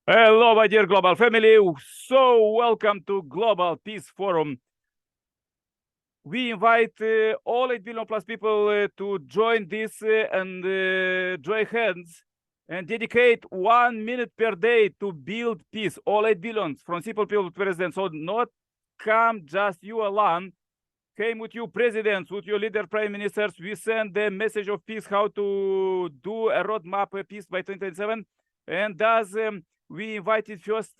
Hello, my dear global family. So welcome to Global Peace Forum. We invite all 8 billion plus people to join this and join hands and dedicate 1 minute per day to build peace. All 8 billions from simple people to presidents. So not come just you alone. Came with you presidents, with your leader prime ministers. We send the message of peace, how to do a roadmap of peace by 2027. And thus we invited first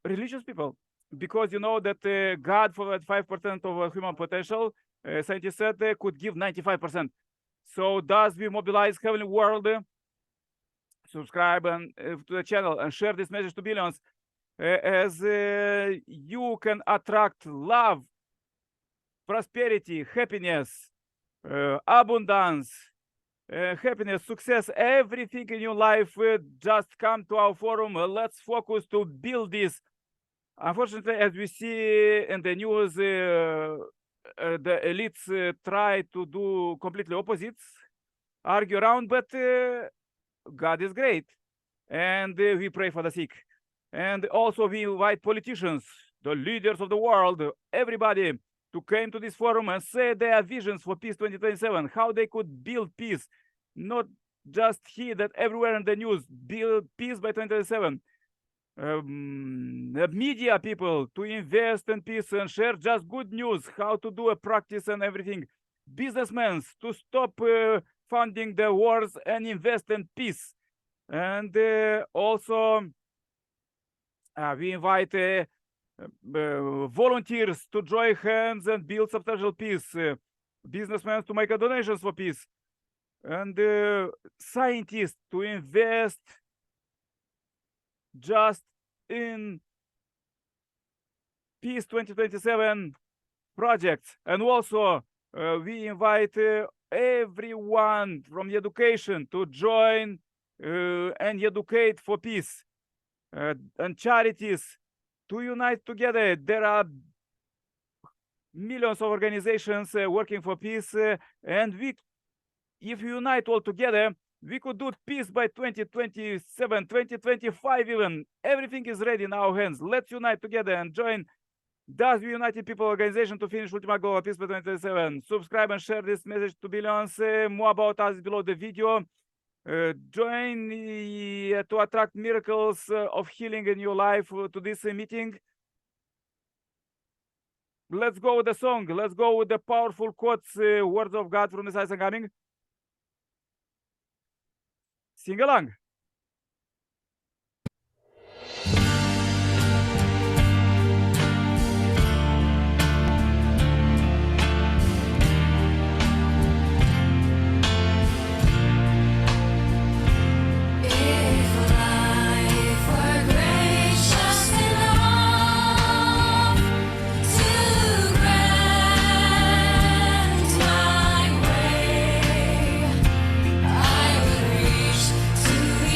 religious people, because you know that God for 5% of human potential, scientists said could give 95%. So thus we mobilize heavenly world, subscribe and to the channel and share this message to billions, as you can attract love, prosperity, happiness, abundance, happiness, success, everything in your life. Just come to our forum. Let's focus to build this. Unfortunately, as we see in the news, the elites try to do completely opposites, argue around, but God is great. And we pray for the sick. And also we invite politicians, the leaders of the world, everybody, to come to this forum and say their visions for peace 2027, how they could build peace, not just here, that everywhere in the news, build peace by 2027. The media people to invest in peace and share just good news, how to do a practice and everything. Businessmen to stop funding the wars and invest in peace. And also we invite volunteers to join hands and build substantial peace, businessmen to make donations for peace, and scientists to invest just in peace 2027 projects. And also we invite everyone from education to join and educate for peace, and charities to unite together. There are millions of organizations working for peace, and if we unite all together, we could do peace by 2027, 2025 even. Everything is ready in our hands. Let's unite together and join the United People Organization to finish Ultima Global Peace by 2027. Subscribe and share this message to billions. More about us below the video. Join to attract miracles of healing in your life to this meeting. Let's go with the song. Let's go with the powerful quotes, words of God from the Science and Coming. Sing along. To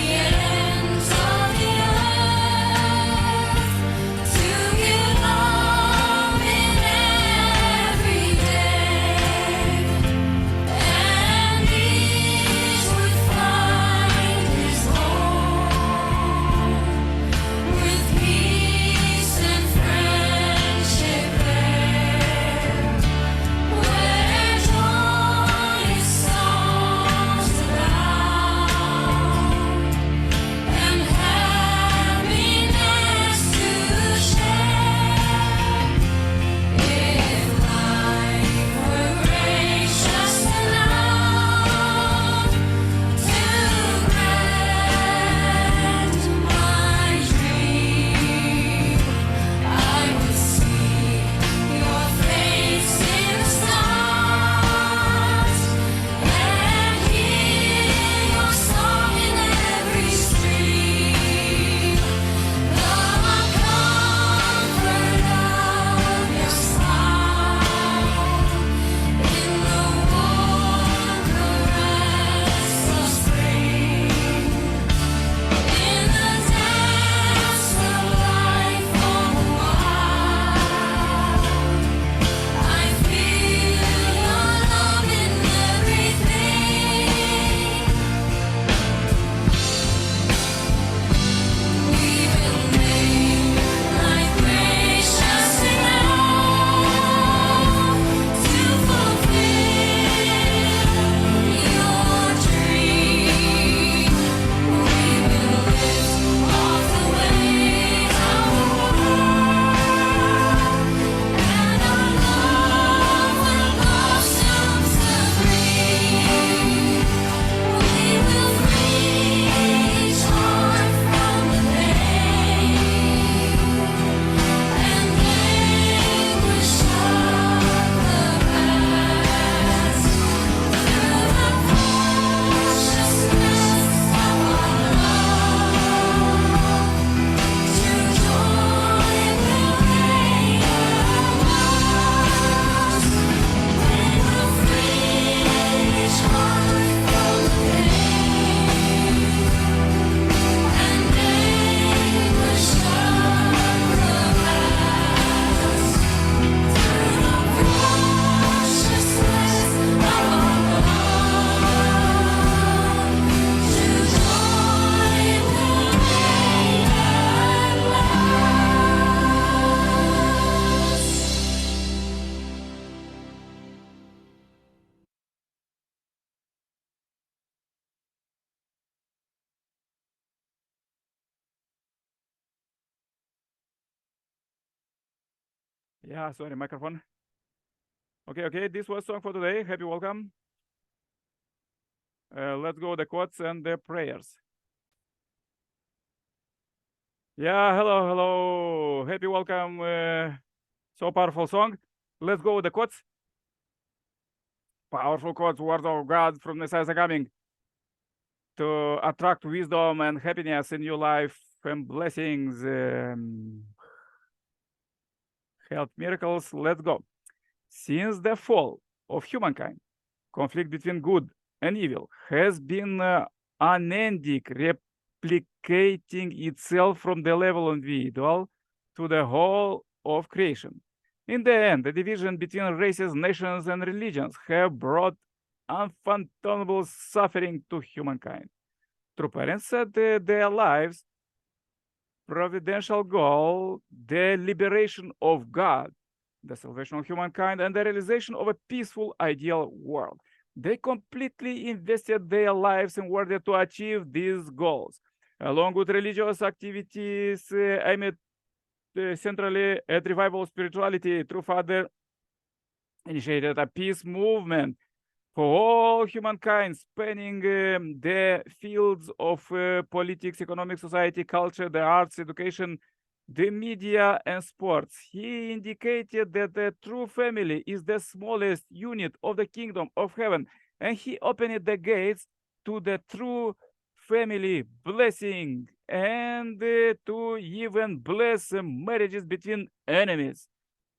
Yeah, sorry, microphone. Okay, this was song for today. Happy welcome. Let's go the quotes and the prayers. Yeah, hello. Happy welcome. So powerful song. Let's go with the quotes. Powerful quotes, words of God from the skies are coming to attract wisdom and happiness in your life and blessings, health miracles. Let's go. Since the fall of humankind, conflict between good and evil has been unending, replicating itself from the level of individual to the whole of creation. In the end, the division between races, nations, and religions have brought unfathomable suffering to humankind. True parents set their lives providential goal, the liberation of God, the salvation of humankind, and the realization of a peaceful, ideal world. They completely invested their lives in order to achieve these goals, along with religious activities aimed centrally at revival spirituality. True Father initiated a peace movement for all humankind, spanning the fields of politics, economic, society, culture, the arts, education, the media, and sports. He indicated that the true family is the smallest unit of the kingdom of heaven, and he opened the gates to the true family blessing and to even bless marriages between enemies.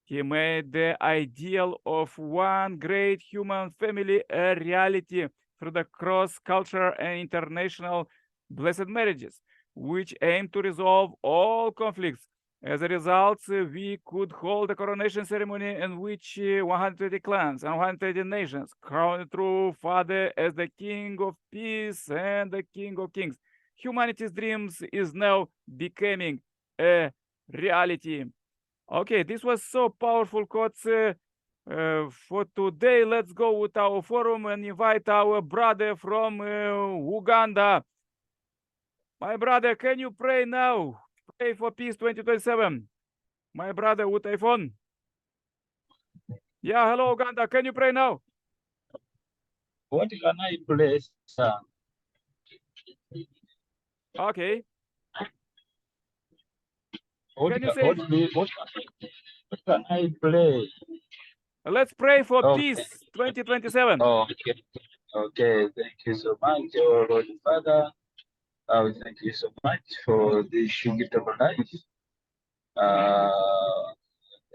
He made the ideal of one great human family a reality through the cross-cultural and international blessed marriages, which aim to resolve all conflicts. As a result, we could hold a coronation ceremony in which 120 clans and 120 nations crowned True Father as the King of Peace and the King of Kings. Humanity's dreams is now becoming a reality. Okay, this was so powerful quotes for today. Let's go with our forum and invite our brother from Uganda. My brother, can you pray now? Pray for peace 2027. My brother with iPhone. Yeah, hello Uganda. Can you pray now? What can I play, sir? Okay. What Can you can, say? what can I play? Let's pray for Okay. peace 2027. Okay. Okay. Thank you so much, oh Lord Father. Thank you so much for this gift of life.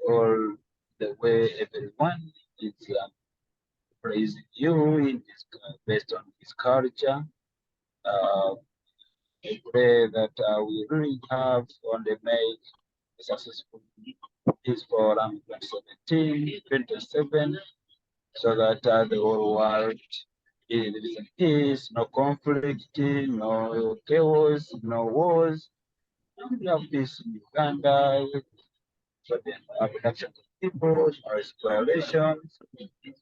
All the way everyone is praising you in this, based on this culture. I pray that we really have on the make a successful peace forum 2017, 27, so that the whole world is in peace, no conflict, no chaos, no wars. We have peace in Uganda, but then abduction of people, no explorations.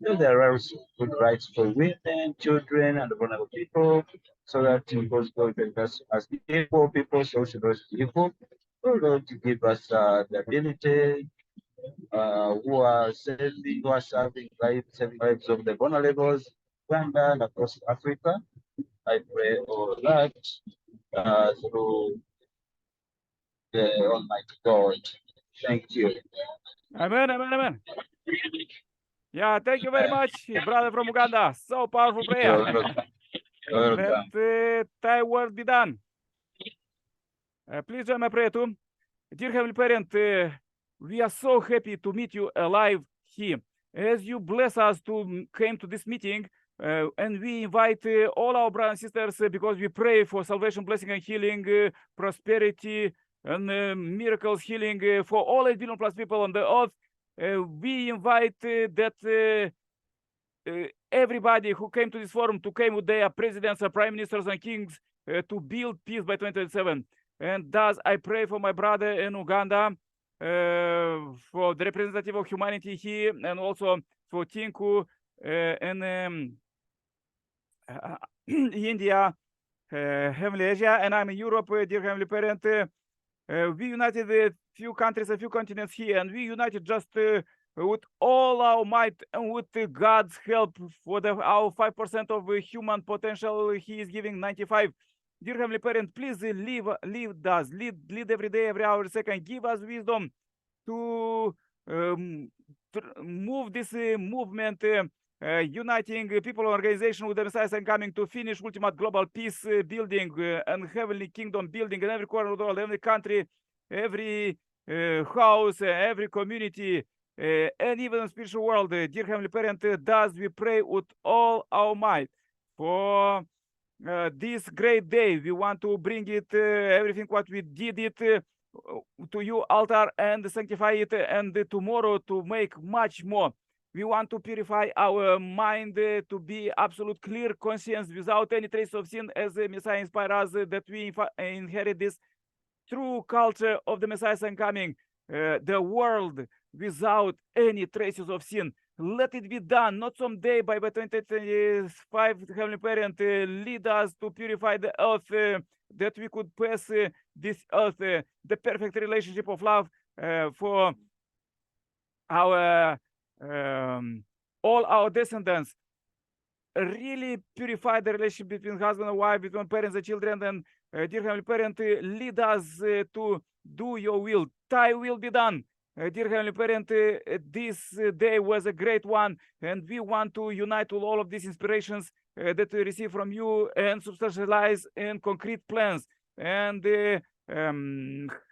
There are also good rights for women, children, and vulnerable people, so that because God made us as equal people, so we should also be equal. So Lord, to give us the ability who are serving lives, saving lives of the vulnerables, Uganda and across Africa. I pray all that through the Almighty God. Thank you. Amen, amen, amen. Yeah, thank you very much, brother from Uganda. So powerful prayer. You're welcome. Let thy word be done. Please join my prayer too. Dear Heavenly Parent, we are so happy to meet you alive here. As you bless us to came to this meeting, and we invite all our brothers and sisters because we pray for salvation, blessing, and healing, prosperity, and miracles, healing for all 8 billion plus people on the earth. We invite that everybody who came to this forum to came with their presidents, prime ministers, and kings to build peace by 2027. And thus, I pray for my brother in Uganda, for the representative of humanity here, and also for Tinku in India, Heavenly Asia, and I'm in Europe, dear Heavenly Parent. We united a few countries, a few continents here, and we united just with all our might and with God's help for our 5% of human potential. He is giving 95. Dear Heavenly Parent, please lead us, lead every day, every hour, second. Give us wisdom to move this movement, uniting people, organization with the Messiah and coming to finish ultimate global peace building and heavenly kingdom building in every corner of the world, every country, every house, every community, and even the spiritual world. Dear Heavenly Parent, thus we pray with all our might for this great day. We want to bring it, everything what we did it to you altar and sanctify it, and tomorrow to make much more. We want to purify our mind to be absolute clear conscience without any trace of sin, as the Messiah inspired us, that we inherit this true culture of the Messiah's coming, the world without any traces of sin. Let it be done, not someday, by 2025. Heavenly Parent, lead us to purify the earth, that we could pass this earth, the perfect relationship of love for our all our descendants. Really purify the relationship between husband and wife, between parents and children. And dear Heavenly Parent, lead us to do your will. Thy will be done. Dear Heavenly Parent, this day was a great one, and we want to unite with all of these inspirations that we receive from you and substantialize in concrete plans and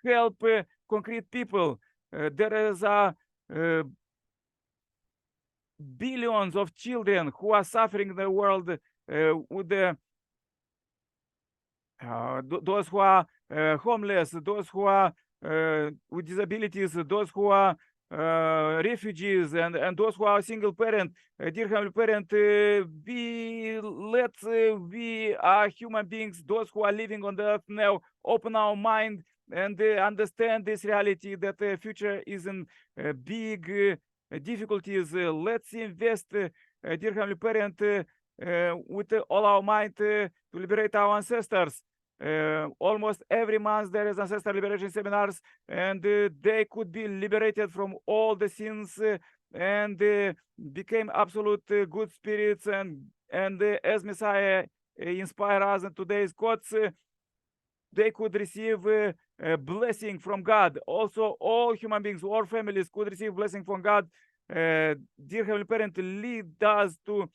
help concrete people. There is billions of children who are suffering in the world with the those who are homeless, those who are with disabilities, those who are refugees, and those who are single parent. Dear Heavenly Parent, we are human beings, those who are living on the earth now, open our mind and understand this reality that the future is in big difficulties. Let's invest, dear Heavenly Parent, with all our might to liberate our ancestors. Almost every month there is ancestor liberation seminars, and they could be liberated from all the sins and became absolute good spirits, and as Messiah inspire us in today's quotes, they could receive a blessing from God. Also, all human beings, all families could receive blessing from God. Dear Heavenly Parent, lead us to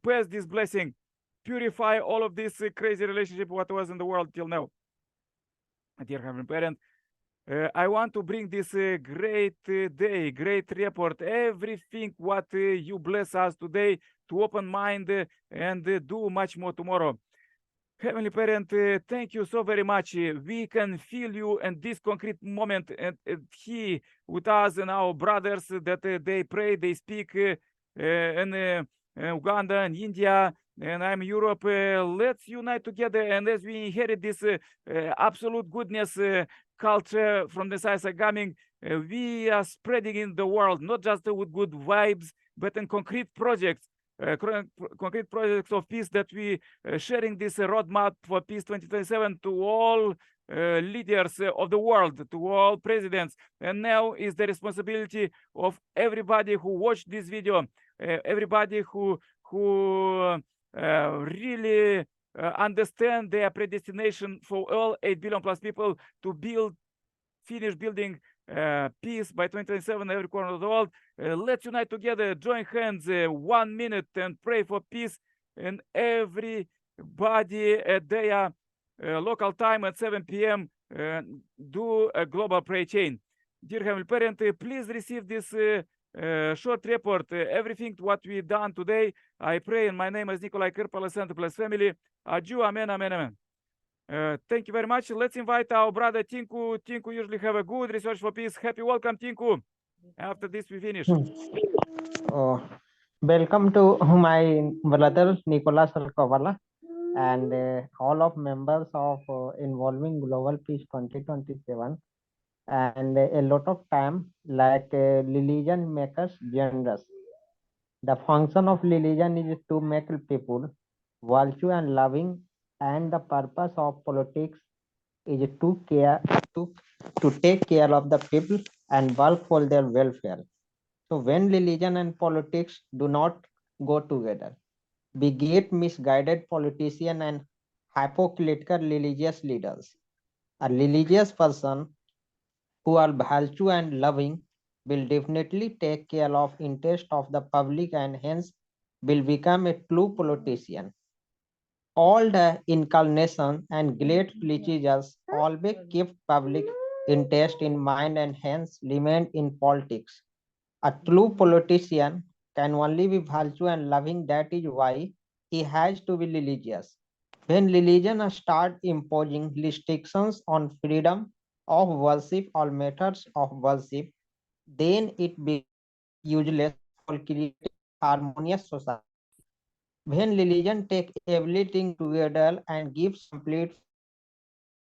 pass this blessing, purify all of this crazy relationship what was in the world till now. Dear Heavenly Parent, I want to bring this great day, great report, everything what you bless us today, to open mind and do much more tomorrow. Heavenly Parent, thank you so very much. We can feel you in this concrete moment, and He with us and our brothers that they pray, they speak in Uganda and India, and I'm Europe. Let's unite together, and as we inherit this absolute goodness culture from the Messiah coming, we are spreading in the world, not just with good vibes, but in concrete projects. Concrete projects of peace, that we sharing this roadmap for peace 2027 to all leaders of the world, to all presidents. And now is the responsibility of everybody who watched this video, everybody who really understand their predestination for all 8 billion plus people to finish building peace by 2027 every corner of the world. Let's unite together, join hands 1 minute and pray for peace in everybody at their local time at 7 p.m. Do a global prayer chain. Dear Heavenly Parent, please receive this short report, everything what we done today. I pray in my name as Nikolai Kirpala, Center Plus family. Adieu, amen, amen, amen. Thank you very much. Let's invite our brother Tinku. Tinku usually have a good research for peace. Happy welcome, Tinku. After this, we finish. Welcome to my brother Nicolas Alcovala and all of members of Involving Global Peace 2027. And a lot of time, like religion makes us generous. The function of religion is to make people virtue and loving, and the purpose of politics is to, to take care of the people and work for their welfare. So when religion and politics do not go together, we get misguided politicians and hypocritical religious leaders. A religious person who are virtue and loving will definitely take care of interest of the public and hence will become a true politician. All the incarnation and great religious always kept public interest in mind and hence remained in politics. A true politician can only be virtue and loving, that is why he has to be religious. When religion start imposing restrictions on freedom of worship or methods of worship, then it becomes useless for creating harmonious society. When religion take everything together and gives complete